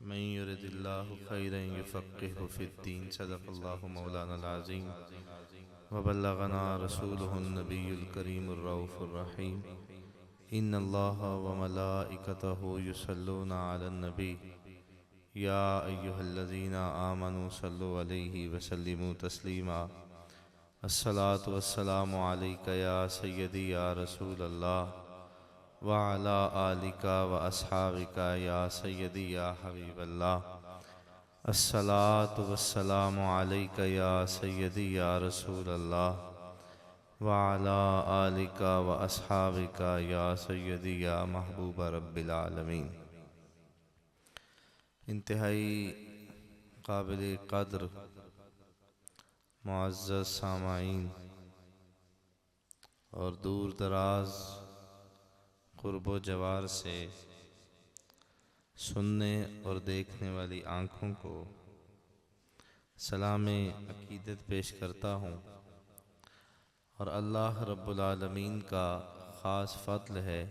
मन युरिदिल्लाहु खैरन युफ़क़्क़िहु फ़िद्दीन सदक़ल्लाहु मौलानाल अज़ीम व बल्लगना रसूलुहुन नबियुल करीमुर रऊफ़ुर रहीम। इन्नल्लाहा व मलाइकतहु युसल्लूना अलन नबी या अय्युहल्लज़ीना आमनू सल्लु अलैहि व सल्लिमू तस्लीमा। अस्सलातु वस्सलामु अलैका या सय्यदी या रसूलल्लाह व अला आलिका व अस्हाबिका या सय्यदी या हबीबल्लाह। अस्सलातु वस्सलामु अलैका या सय्यदी या रसूलल्लाह व अला आलिका व अस्हाबिका या सय्यदी या महबूब रब्बिल आलमीन। इंतहाई काबिल क़द्र मुअज़्ज़ज़ सामाईन और दूर दराज क़ुर्ब जवार से सुनने और देखने वाली आँखों को सलाम अक़ीदत पेश करता हूँ। और अल्लाह रब्बुल आलमीन का ख़ास फ़ज़्ल है,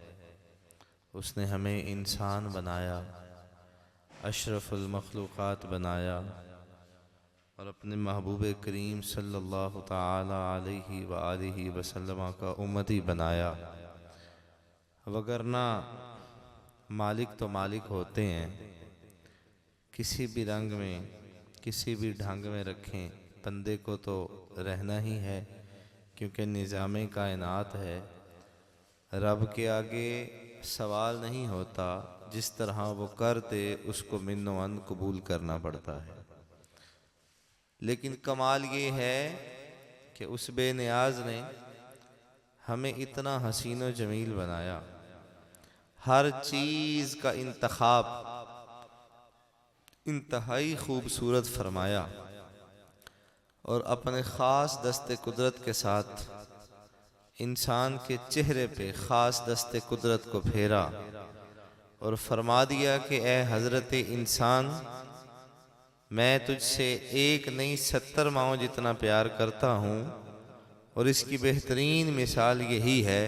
उसने हमें इंसान बनाया, अशरफुल मखलूक़ात बनाया और अपने महबूब करीम सल्लल्लाहु ताला अलैहि व आलिहि वसल्लम का उम्मती बनाया। वगरना मालिक तो मालिक होते हैं, किसी भी रंग में किसी भी ढंग में रखें, बंदे को तो रहना ही है, क्योंकि निज़ाम कायनात है। रब के आगे सवाल नहीं होता, जिस तरह वो कर दे उसको मिन्नोअन कबूल करना पड़ता है। लेकिन कमाल ये है कि उस बेनियाज ने हमें इतना हसीन व जमील बनाया, हर चीज़ का इंतखाब इंतहाई खूबसूरत फरमाया और अपने ख़ास दस्ते कुदरत के साथ इंसान के चेहरे पे ख़ास दस्ते कुदरत को फेरा और फरमा दिया कि ए हज़रत इंसान, मैं तुझसे एक नहीं 70 माओं जितना प्यार करता हूँ। और इसकी बेहतरीन मिसाल यही है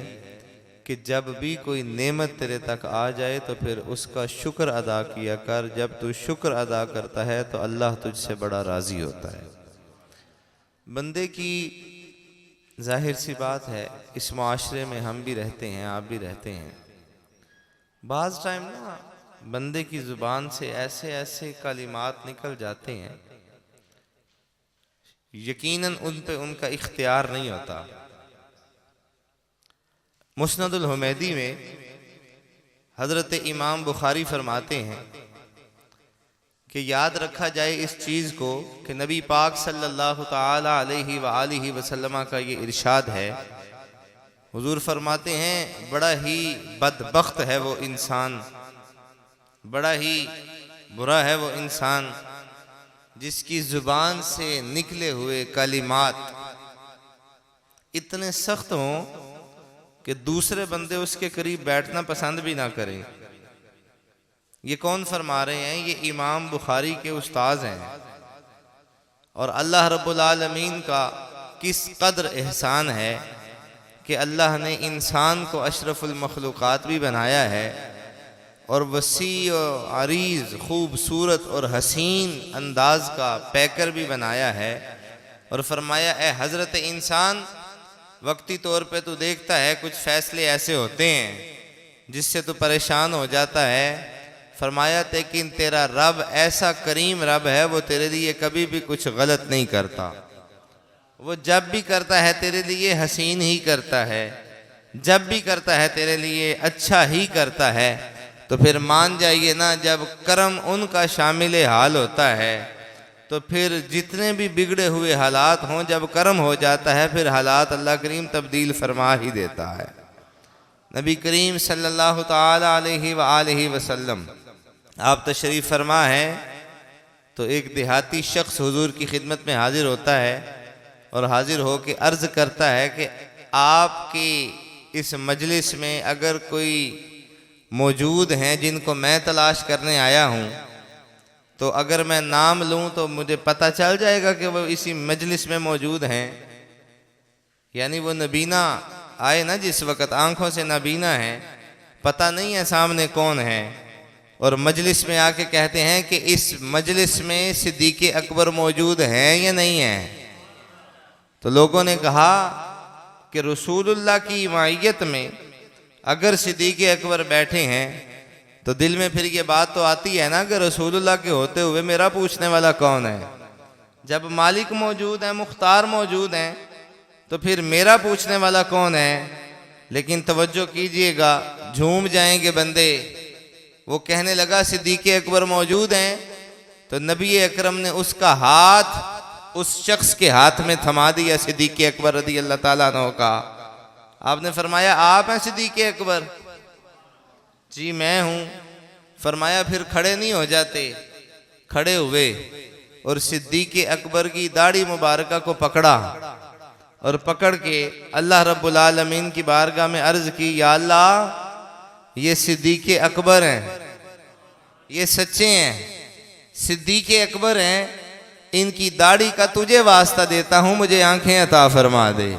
कि जब भी कोई नेमत तेरे तक आ जाए तो फिर उसका शुक्र अदा किया कर। जब तू शुक्र अदा करता है तो अल्लाह तुझसे बड़ा राज़ी होता है। बंदे की जाहिर सी बात है, इस माशरे में हम भी रहते हैं, आप भी रहते हैं। बाज़ टाइम ना बंदे की ज़ुबान से ऐसे ऐसे कलिमात निकल जाते हैं, यकीनन उन पे उनका इख्तियार नहीं होता। मुस्नदुल हुमैदी में हज़रत इमाम बुखारी फरमाते हैं कि याद रखा जाए इस चीज़ को कि नबी पाक सल्लल्लाहु ताला अलैहि व आलिहि वसल्लम का ये इरशाद है। हुजूर फरमाते हैं, बड़ा ही बदबख्त है वो इंसान, बड़ा ही बुरा है वो इंसान जिसकी ज़ुबान से निकले हुए कलिमात इतने सख्त हों कि दूसरे बंदे उसके करीब बैठना पसंद भी ना करें। ये कौन फरमा रहे हैं? ये इमाम बुखारी के उस्ताद हैं। और अल्लाह रब्बुल आलमीन का किस कदर एहसान है कि अल्लाह ने इंसान को अशरफुल मखलूक़ात भी बनाया है और वसी और अरीज़ खूबसूरत और हसीन अंदाज का पैकर भी बनाया है। और फरमाया, ए हज़रत इंसान, वक्ती तौर पे तू देखता है कुछ फ़ैसले ऐसे होते हैं जिससे तू परेशान हो जाता है। फरमाया, लेकिन तेरा रब ऐसा करीम रब है, वो तेरे लिए कभी भी कुछ गलत नहीं करता। वो जब भी करता है तेरे लिए हसीन ही करता है, जब भी करता है तेरे लिए अच्छा ही करता है। तो फिर मान जाइए ना, जब करम उनका शामिल हाल होता है तो फिर जितने भी बिगड़े हुए हालात हों, जब करम हो जाता है फिर हालात अल्लाह करीम तब्दील फरमा ही देता है। नबी करीम सल्लल्लाहु ताला अलैहि व आलिहि वसल्लम आप तशरीफ़ फरमा है तो एक देहाती शख्स हुजूर की खिदमत में हाजिर होता है और हाजिर हो के अर्ज़ करता है कि आपकी इस मजलिस में अगर कोई मौजूद हैं जिनको मैं तलाश करने आया हूँ, तो अगर मैं नाम लूँ तो मुझे पता चल जाएगा कि वो इसी मजलिस में मौजूद हैं। यानी वो नबीना आए ना, जिस वक़्त आँखों से नबीना है, पता नहीं है सामने कौन है। और मजलिस में आके कहते हैं कि इस मजलिस में सिद्दीक़ अकबर मौजूद हैं या नहीं हैं। तो लोगों ने कहा कि रसूलुल्लाह की मायत में अगर सिद्दीक़ अकबर बैठे हैं तो दिल में फिर ये बात तो आती है ना कि रसूलुल्लाह के होते हुए मेरा पूछने वाला कौन है। जब मालिक मौजूद है, मुख्तार मौजूद हैं, तो फिर मेरा पूछने वाला कौन है। लेकिन तवज्जो कीजिएगा, झूम जाएंगे बंदे। वो कहने लगा सिद्दीक़ अकबर मौजूद हैं, तो नबी अकरम ने उसका हाथ उस शख्स के हाथ में थमा दिया, सिद्दीक़ अकबर रज़ी अल्लाह ताला अन्हु का। आपने फरमाया आप हैं सिद्दीक़ अकबर? जी मैं हूं। फरमाया फिर खड़े नहीं हो जाते? खड़े हुए और सिद्दीक़ अकबर की दाढ़ी मुबारका को पकड़ा और पकड़ के अल्लाह रब्बुल आलमीन की बारगाह में अर्ज की, या अल्लाह ये सिद्दीक़ अकबर हैं, ये सच्चे हैं, सिद्दीक़ अकबर हैं, इनकी दाढ़ी का तुझे वास्ता देता हूं, मुझे आंखें अता फरमा दे।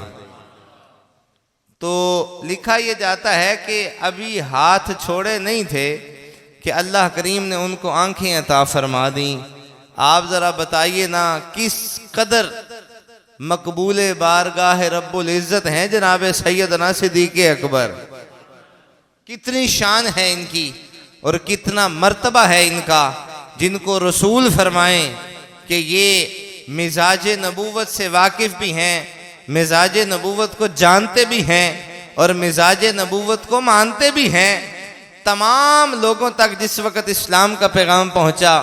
तो लिखा यह जाता है कि अभी हाथ छोड़े नहीं थे कि अल्लाह करीम ने उनको आंखें अता फरमा दी। आप जरा बताइए ना किस कदर मकबूल बारगाह रब्बुल इज़्ज़त हैं जनाब सैयदना सिद्दीक़ अकबर। कितनी शान है इनकी और कितना मर्तबा है इनका, जिनको रसूल फरमाएं कि ये मिजाज नबूवत से वाकिफ भी हैं, मिजाज नबूवत को जानते भी हैं और मिजाज नबूवत को मानते भी हैं। तमाम लोगों तक जिस वक़्त इस्लाम का पैगाम पहुंचा,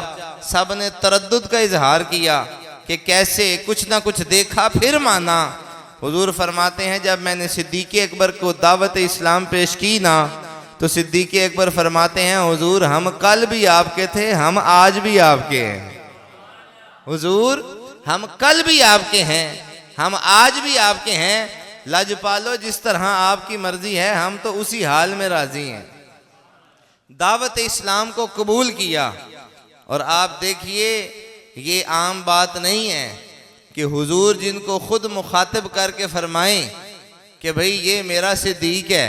सब ने तरद्दुद का इजहार किया कि कैसे, कुछ ना कुछ देखा फिर माना। हुजूर फरमाते हैं जब मैंने सिद्दीक़ अकबर को दावत इस्लाम पेश की ना, तो सिद्दीक़ अकबर फरमाते हैं हुजूर हम कल भी आपके थे, हम आज भी आपके हैं। हुजूर हम कल भी आपके हैं, हम आज भी आपके हैं। लजपालो जिस तरह आपकी मर्जी है, हम तो उसी हाल में राजी हैं। दावत इस्लाम को कबूल किया। और आप देखिए ये आम बात नहीं है कि हुजूर जिनको खुद मुखातिब करके फरमाएं कि भाई ये मेरा सिद्दीक़ है,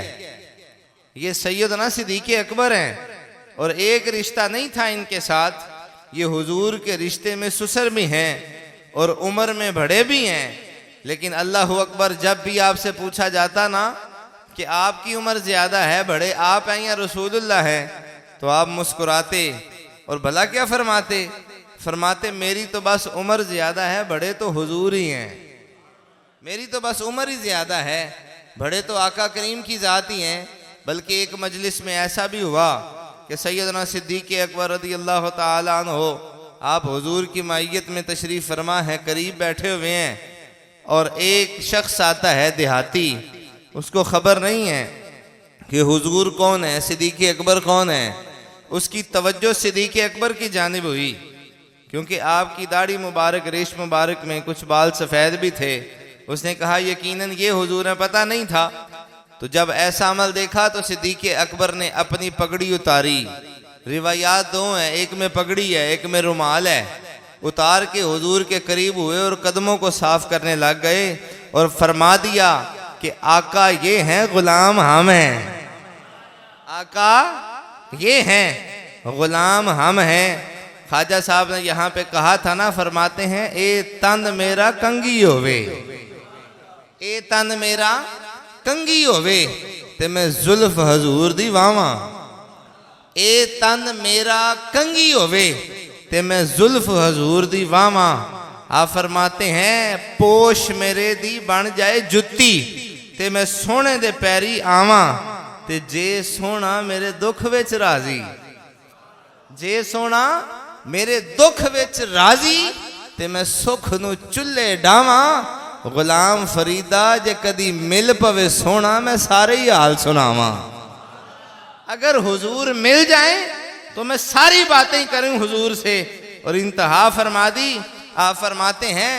ये सैयदना सिद्दीक़ अकबर हैं, और एक रिश्ता नहीं था इनके साथ, ये हुजूर के रिश्ते में ससुर भी हैं और उम्र में बड़े भी हैं। लेकिन अल्लाह अकबर, जब भी आपसे पूछा जाता ना कि आपकी उम्र ज़्यादा है, बड़े आप हैं या रसूलुल्लाह हैं, तो आप मुस्कुराते और भला क्या फरमाते? फरमाते मेरी तो बस उम्र ज़्यादा है, बड़े तो हुजूर ही हैं। मेरी तो बस उम्र ही ज़्यादा है, बड़े तो आका करीम की ज़ात ही हैं। बल्कि एक मजलिस में ऐसा भी हुआ कि सैयदना सिद्दीक़ अकबर रज़ी अल्लाह ताला अन्हु आप हुजूर की मायत में तशरीफ़ फरमा है, करीब बैठे हुए हैं, और एक शख्स आता है देहाती, उसको ख़बर नहीं है कि हुजूर कौन है, सिद्दीक़ अकबर कौन है। उसकी तवज्जो सिद्दीक़ अकबर की जानिब हुई, क्योंकि आपकी दाढ़ी मुबारक, रेश मुबारक में कुछ बाल सफ़ेद भी थे। उसने कहा यकीनन ये हुजूर है, पता नहीं था। तो जब ऐसा अमल देखा तो सिद्दीक़ अकबर ने अपनी पगड़ी उतारी। रिवायात दो हैं, एक में पगड़ी है, एक में रुमाल है। उतार के हुजूर के करीब हुए और कदमों को साफ करने लग गए और फरमा दिया कि आका ये हैं, गुलाम हम हैं। आका ये हैं, गुलाम हम हैं। ख्वाजा साहब ने यहाँ पे कहा था ना, फरमाते हैं ए तन मेरा कंगी होवे, ए तन मेरा कंगी होवे ते मैं जुल्फ हजूर दी वावा। ए तन मेरा कंगी होवे ते मैं जुल्फ हजूर दी वावा। आप फरमाते हैं पोश मेरे दी बन जाए जुत्ती ते मैं सोने दे पैरी आवा। ते जे सोना मेरे दुख विच राजी, जे सोना मेरे दुख विच राजी ते मैं सुख नू चुल्हे डावा। गुलाम फरीदा जे कदी मिल पवे सोना, मैं सारे ही हाल सुनावा। अगर हुजूर मिल जाए तो मैं सारी बातें करूं हुजूर से। और इंतहा फरमा दी। आप फरमाते हैं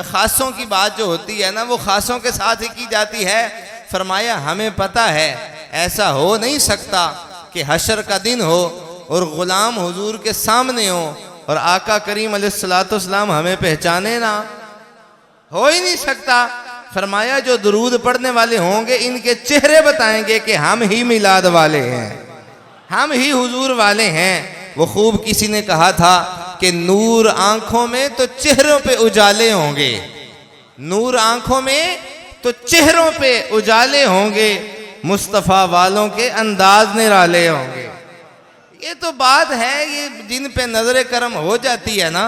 खासों की बात जो होती है ना, वो खासों के साथ ही की जाती है। फरमाया हमें पता है ऐसा हो नहीं सकता कि हशर का दिन हो और गुलाम हुजूर के सामने हो और आका करीम अलैहिस्सलाम हमें पहचाने ना, हो ही नहीं सकता। फरमाया जो दुरूद पढ़ने वाले होंगे इनके चेहरे बताएंगे कि हम ही मिलाद वाले हैं, हम ही हुजूर वाले हैं। वो खूब किसी ने कहा था कि नूर आंखों में तो चेहरों पे उजाले होंगे, नूर आंखों में तो चेहरों पे उजाले होंगे, मुस्तफ़ा वालों के अंदाज निराले होंगे। ये तो बात है, ये जिन पे नजर करम हो जाती है ना,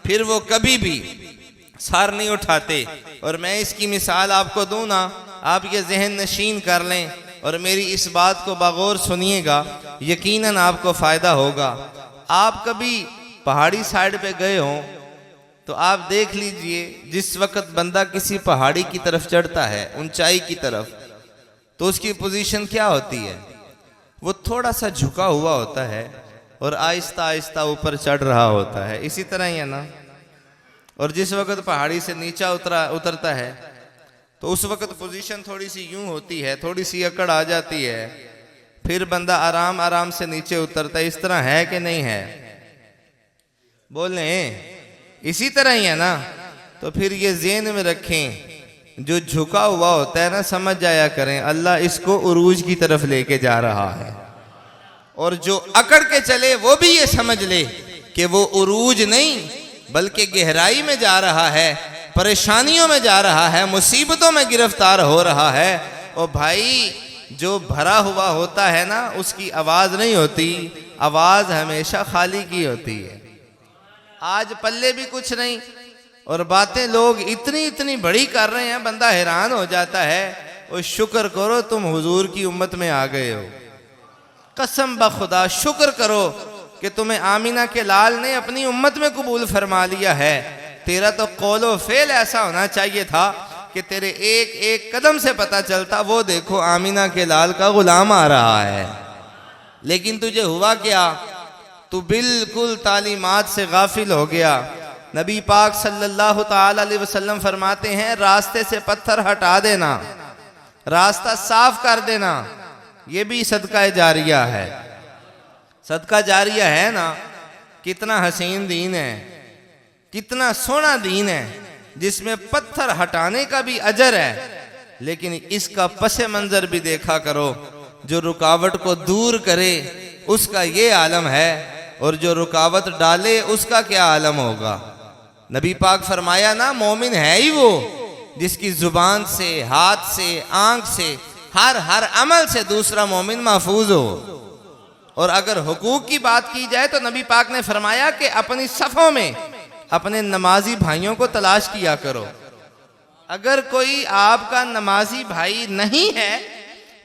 फिर वो कभी भी सार नहीं उठाते। और मैं इसकी मिसाल आपको दूं ना, आप ये जहन नशीन कर लें और मेरी इस बात को बगौर सुनिएगा, यकीनन आपको फायदा होगा। आप कभी पहाड़ी साइड पे गए हों तो आप देख लीजिए, जिस वक्त बंदा किसी पहाड़ी की तरफ चढ़ता है, ऊंचाई की तरफ, तो उसकी पोजीशन क्या होती है? वो थोड़ा सा झुका हुआ होता है और आहिस्ता आहिस्ता ऊपर चढ़ रहा होता है। इसी तरह ही है ना। और जिस वक्त पहाड़ी से नीचा उतरता है तो उस वक्त पोजीशन थोड़ी सी यूं होती है, थोड़ी सी अकड़ आ जाती है, फिर बंदा आराम आराम से नीचे उतरता है। इस तरह है कि नहीं है? बोले इसी तरह ही है ना। तो फिर ये ज़हन में रखें, जो झुका हुआ होता है ना, समझ जाया करें अल्लाह इसको उरूज की तरफ लेके जा रहा है, और जो अकड़ के चले वो भी ये समझ ले कि वो उरूज नहीं बल्कि गहराई में जा रहा है, परेशानियों में जा रहा है, मुसीबतों में गिरफ्तार हो रहा है। और भाई जो भरा हुआ होता है ना, उसकी आवाज नहीं होती, आवाज हमेशा खाली की होती है। आज पल्ले भी कुछ नहीं और बातें लोग इतनी इतनी बड़ी कर रहे हैं, बंदा हैरान हो जाता है। और शुक्र करो तुम हुजूर की उम्मत में आ गए हो, कसम बखुदा शुक्र करो कि तुम्हें आमीना के लाल ने अपनी उम्मत में कबूल फरमा लिया है। तेरा तो कौलो फेल ऐसा होना चाहिए था कि तेरे एक एक कदम से पता चलता वो देखो आमीना के लाल का गुलाम आ रहा है। लेकिन तुझे हुआ क्या? तू बिल्कुल तालीमात से गाफिल हो गया। नबी पाक सल्लल्लाहु ताला अलैहि वसल्लम फरमाते हैं, रास्ते से पत्थर हटा देना, रास्ता साफ कर देना, ये भी सदका जारिया है। सदका जारिया है ना। कितना हसीन दीन है, कितना सोना दीन है, जिसमें पत्थर हटाने का भी अजर है। लेकिन इसका पसे मंजर भी देखा करो, जो रुकावट को दूर करे उसका ये आलम है, और जो रुकावट डाले उसका क्या आलम होगा। नबी पाक फरमाया ना, मोमिन है ही वो जिसकी जुबान से, हाथ से, आंख से, हर अमल से दूसरा मोमिन महफूज हो। और अगर हुकूक की बात की जाए तो नबी पाक ने फरमाया कि अपनी सफ़ों में अपने नमाजी भाइयों को तलाश किया करो। अगर कोई आपका नमाजी भाई नहीं है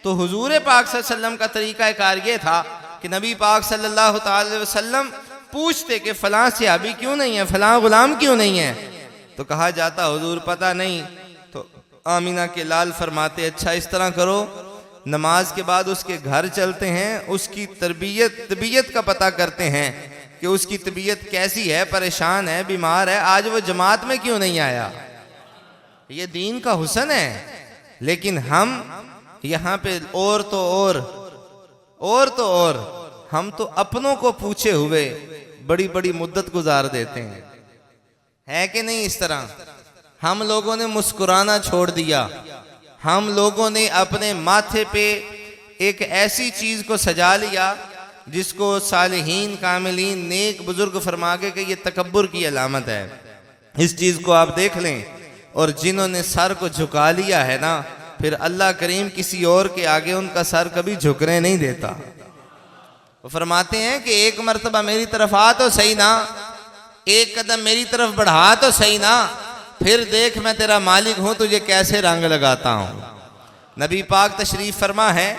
तो हुजूर पाक सल्लल्लाहु अलैहि वसल्लम का तरीका कार ये था कि नबी पाक सल्लल्लाहु अलैहि वसल्लम पूछते कि फलां सहाबी क्यों नहीं है, फलां गुलाम क्यों नहीं है, तो कहा जाता हुजूर पता नहीं। तो आमीना के लाल फरमाते, अच्छा इस तरह करो, नमाज के बाद उसके घर चलते हैं, उसकी तबीयत का पता करते हैं कि उसकी तबीयत कैसी है, परेशान है, बीमार है, आज वो जमात में क्यों नहीं आया। ये दीन का हुस्न है। लेकिन हम यहाँ पे और हम तो अपनों को पूछे हुए बड़ी बड़ी मुद्दत गुजार देते हैं, है कि नहीं? इस तरह हम लोगों ने मुस्कुराना छोड़ दिया। हम लोगों ने अपने माथे पे एक ऐसी चीज को सजा लिया जिसको सालिहीन, कामिलीन, नेक बुजुर्ग फरमा के कि ये तकब्बुर की अलामत है। इस चीज को आप देख लें। और जिन्होंने सर को झुका लिया है ना, फिर अल्लाह करीम किसी और के आगे उनका सर कभी झुकने नहीं देता। वो फरमाते हैं कि एक मर्तबा मेरी तरफ आ तो सही ना, एक कदम मेरी तरफ बढ़ा तो सही ना, फिर देख मैं तेरा मालिक हूं, तुझे कैसे रंग लगाता हूं। नबी पाक तशरीफ फरमा है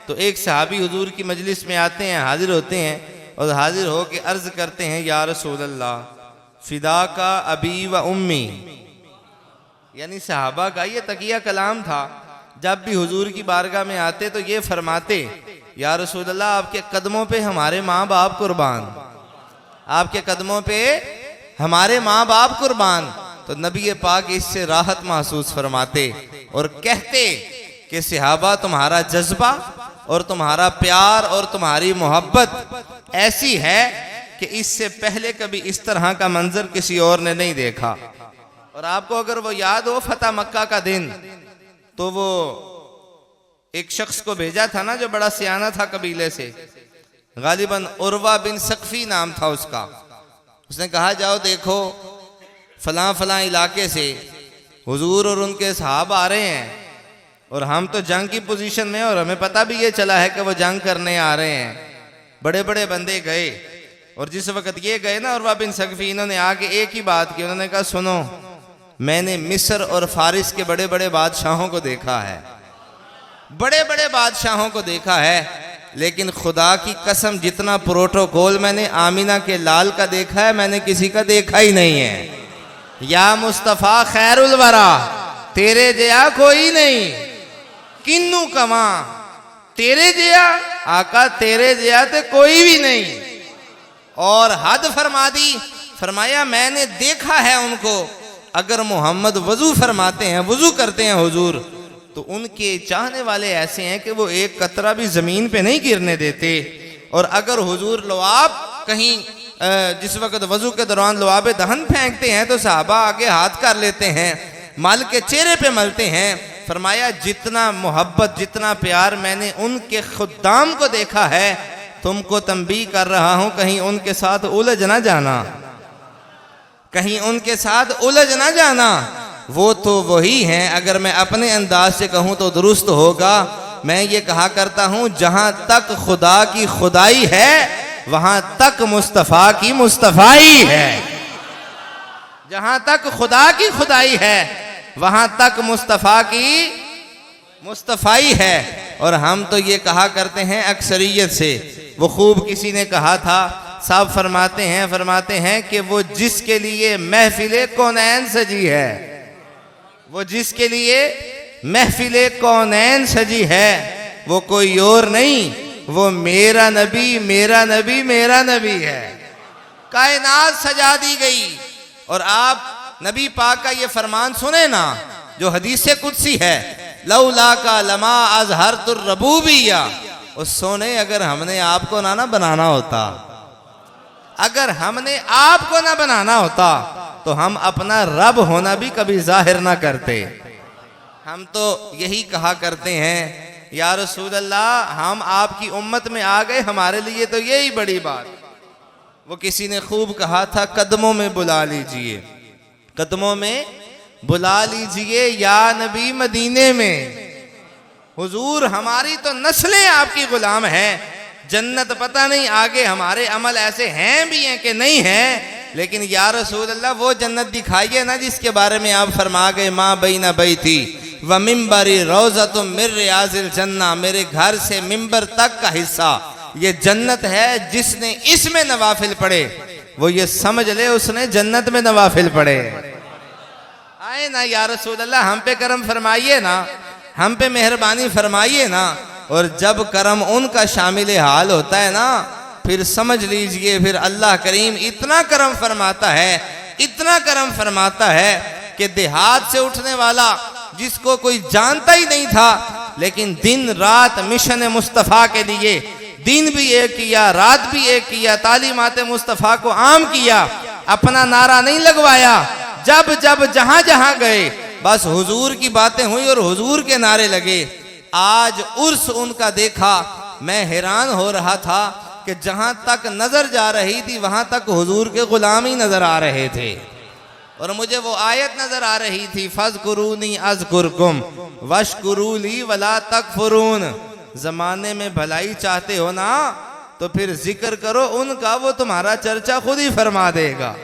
तो एक सहाबी हुजूर की मजलिस में आते हैं, हाजिर होते हैं और हाजिर हो के अर्ज करते हैं, या रसूल अल्लाह फिदा का अबी व उम्मी। यानी सहाबा का ये तकिया कलाम था। जब भी हुजूर की बारगाह में आते तो ये फरमाते, या रसूल अल्लाह आपके कदमों पे हमारे माँ बाप कुर्बान, आपके कदमों पे हमारे माँ बाप कुर्बान। तो नबी पाक इससे राहत महसूस फरमाते और कहते कि सहाबा तुम्हारा जज्बा और तुम्हारा प्यार और तुम्हारी मोहब्बत ऐसी है कि इससे पहले कभी इस तरह का मंजर किसी और ने नहीं देखा। और आपको अगर वो याद हो फतह मक्का का दिन, तो वो एक शख्स को भेजा था ना जो बड़ा सियाना था कबीले से, गालिबन उर्वा बिन सकफी नाम था उसका। उसने कहा जाओ देखो फलां फलां इलाके से हुजूर और उनके सहाब आ रहे हैं और हम तो जंग की पोजीशन में, और हमें पता भी ये चला है कि वो जंग करने आ रहे हैं। बड़े बड़े बंदे गए और जिस वक्त ये गए ना उर्वा बिन सकफी, इन्होंने आके एक ही बात की। उन्होंने कहा सुनो, मैंने मिस्र और फारिस के बड़े बड़े बादशाहों को देखा है, बड़े बड़े बादशाहों को देखा है, लेकिन खुदा की कसम जितना प्रोटोकॉल मैंने आमिना के लाल का देखा है मैंने किसी का देखा ही नहीं है। या मुस्तफ़ा खैरुल वरा, तेरे जया कोई नहीं, किन्नू कमा तेरे जया आका, तेरे जया तो कोई भी नहीं। और हद फरमा दी, फरमाया मैंने देखा है उनको, अगर मोहम्मद वजू फरमाते हैं, वजू करते हैं हुजूर, तो उनके चाहने वाले ऐसे हैं कि वो एक कतरा भी जमीन पे नहीं गिरने देते। और अगर हुजूर लुआब कहीं जिस वक्त वजू के दौरान लुआब दहन फेंकते हैं तो सहाबा आगे हाथ कर लेते हैं, मल के चेहरे पे मलते हैं। फरमाया जितना मोहब्बत जितना प्यार मैंने उनके खुद्दाम को देखा है, तुमको तंबी कर रहा हूं कहीं उनके साथ उलझ ना जाना, कहीं उनके साथ उलझ ना जाना। वो तो वही हैं, अगर मैं अपने अंदाज से कहूं तो दुरुस्त होगा। मैं ये कहा करता हूं जहां तक खुदा की खुदाई है वहां तक मुस्तफ़ा की मुस्तफ़ाई है, जहां तक खुदा की खुदाई है वहां तक मुस्तफ़ा की मुस्तफ़ाई है। और हम तो ये कहा करते हैं अक्सरियत से, वो खूब किसी ने कहा था, साहब फरमाते हैं कि वो जिसके लिए महफिले कौनैन सजी है, वो जिसके लिए महफिले कौनैन सजी है, वो कोई और नहीं, वो मेरा नबी मेरा नबी मेरा नबी है। कायनात सजा दी गई। और आप नबी पाक का ये फरमान सुने ना जो हदीस कुदसी है, लौला का लमा अज़हरतुर रबूबिया। उस सोने अगर हमने आपको ना बनाना होता, अगर हमने आपको ना बनाना होता तो हम अपना रब होना भी कभी जाहिर ना करते। हम तो यही कहा करते हैं या रसूल अल्लाह हम आपकी उम्मत में आ गए, हमारे लिए तो यही बड़ी बात। वो किसी ने खूब कहा था, कदमों में बुला लीजिए, कदमों में बुला लीजिए या नबी मदीने में। हुजूर हमारी तो नस्लें आपकी गुलाम हैं, जन्नत पता नहीं आगे हमारे अमल ऐसे हैं भी हैं कि नहीं हैं, लेकिन या रसूल अल्लाह वो जन्नत दिखाइए ना जिसके बारे में आप फरमा गए माँ बैना बैती व मिंबरी रोज़तुम मिन रियाज़िल जन्ना, मेरे घर से मिंबर तक का हिस्सा ये जन्नत है। जिसने इसमें नवाफिल पढ़े वो ये समझ ले उसने जन्नत में नवाफिल पढ़े। आए ना या रसूल अल्लाह हम पे करम फरमाइए ना, हम पे मेहरबानी फरमाइए ना। और जब करम उनका शामिल हाल होता है ना, फिर समझ लीजिए फिर अल्लाह करीम इतना करम फरमाता है, इतना करम फरमाता है कि देहात से उठने वाला जिसको कोई जानता ही नहीं था, लेकिन दिन रात मिशन मुस्तफ़ा के लिए दिन भी एक किया रात भी एक किया, तालीमात मुस्तफ़ा को आम किया, अपना नारा नहीं लगवाया। जब जब जहां जहां गए बस हुजूर की बातें हुई और हुजूर के नारे लगे। आज उर्स उनका देखा, मैं हैरान हो रहा था कि जहां तक नजर जा रही थी वहां तक हुजूर के गुलाम ही नजर आ रहे थे। और मुझे वो आयत नजर आ रही थी, फज़कुरूनी अज़कुरकुम वशकुरूली वला तकफुरून। जमाने में भलाई चाहते हो ना तो फिर जिक्र करो उनका, वो तुम्हारा चर्चा खुद ही फरमा देगा।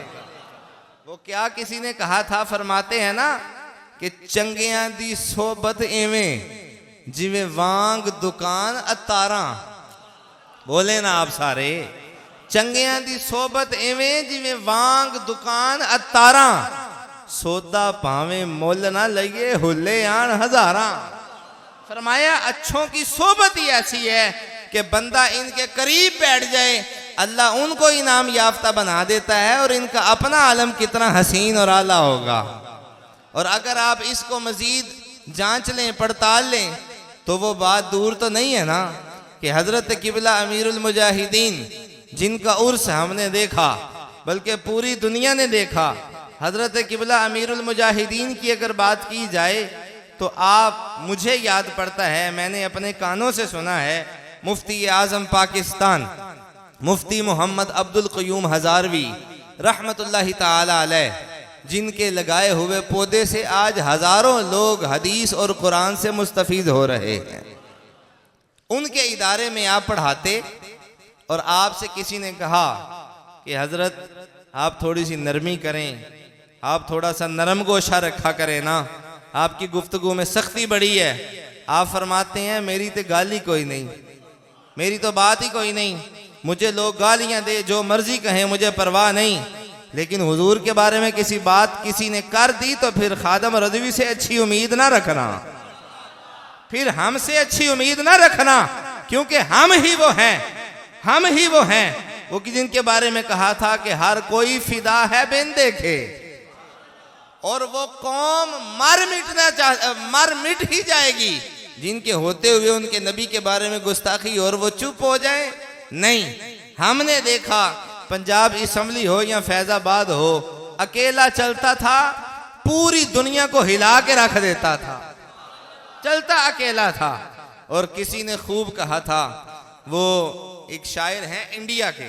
वो क्या किसी ने कहा था, फरमाते हैं ना कि चंगियां दी सोबत एवें जिवें वांग दुकान अतारा। बोले ना आप सारे, चंगियां दी सोबत एवें जिवें वांग दुकान अतारा, सौदा पावे मुल ना लइए हुले आन हजारा। फरमाया अच्छों की सोबत ही ऐसी है कि बंदा इनके करीब बैठ जाए अल्लाह उनको इनाम याफ्ता बना देता है, और इनका अपना आलम कितना हसीन और आला होगा। और अगर आप इसको मजीद जांच लें पड़ताल लें तो वो बात दूर तो नहीं है ना कि हजरत किबला अमीरुल मुजाहिदीन जिनका उर्स हमने देखा, बल्कि पूरी दुनिया ने देखा, हजरत किबला अमीरुल मुजाहिदीन की अगर बात की जाए तो आप मुझे याद पड़ता है, मैंने अपने कानों से सुना है, मुफ्ती आजम पाकिस्तान मुफ्ती मोहम्मद अब्दुल क़य्यूम हज़ारवी रहमतुल्लाहि ताला अलैह, जिनके लगाए हुए पौधे से आज हज़ारों लोग हदीस और कुरान से मुस्तफ़ीद हो रहे हैं। उनके इदारे में आप पढ़ाते और आपसे किसी ने कहा कि हज़रत आप थोड़ी सी नरमी करें, आप थोड़ा सा नरम गोशा रखा करें ना, आपकी गुफ्तगू में सख्ती बड़ी है। आप फरमाते हैं मेरी तो गाली कोई नहीं, मेरी तो बात ही कोई नहीं, मुझे लोग गालियां दे जो मर्जी कहें मुझे परवाह नहीं, लेकिन हुजूर के बारे में किसी बात किसी ने कर दी तो फिर खादम रज़वी से अच्छी उम्मीद ना रखना, फिर हमसे अच्छी उम्मीद ना रखना, क्योंकि हम ही वो हैं, हम ही वो हैं वो कि जिनके बारे में कहा था कि हर कोई फिदा है बिन देखे, और वो कौम मर मिट ही जाएगी जिनके होते हुए उनके नबी के बारे में गुस्ताखी और वो चुप हो जाए। नहीं, हमने देखा पंजाब असम्बली हो या फैजाबाद हो, अकेला चलता था, पूरी दुनिया को हिला के रख देता था, चलता अकेला था। और किसी ने खूब कहा था, वो एक शायर हैं इंडिया के,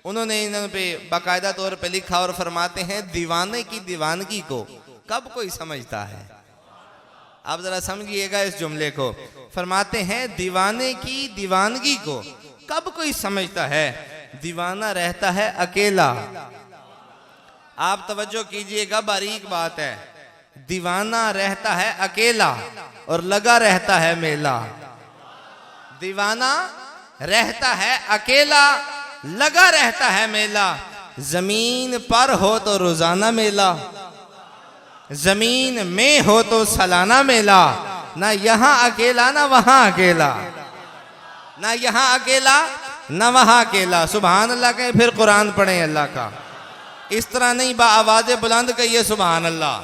उन्होंने इन पे बाकायदा तौर पे लिखा और फरमाते हैं दीवाने की दीवानगी को कब कोई समझता है। आप जरा समझिएगा इस जुमले को, फरमाते हैं दीवाने की दीवानगी को कब कोई समझता है, दीवाना रहता है अकेला। आप तवज्जो कीजिएगा, बारीक बात है, दीवाना रहता है अकेला और लगा रहता है मेला। दीवाना रहता है अकेला, लगा रहता है मेला। जमीन पर हो तो रोजाना मेला, जमीन में हो तो सालाना मेला। ना यहाँ अकेला ना वहां अकेला, ना यहाँ अकेला ना वहां अकेला। सुभान अल्लाह कहें, फिर कुरान पढ़ें अल्लाह का, इस तरह नहीं बा आवाज़े बुलंद कहिए सुभान अल्लाह।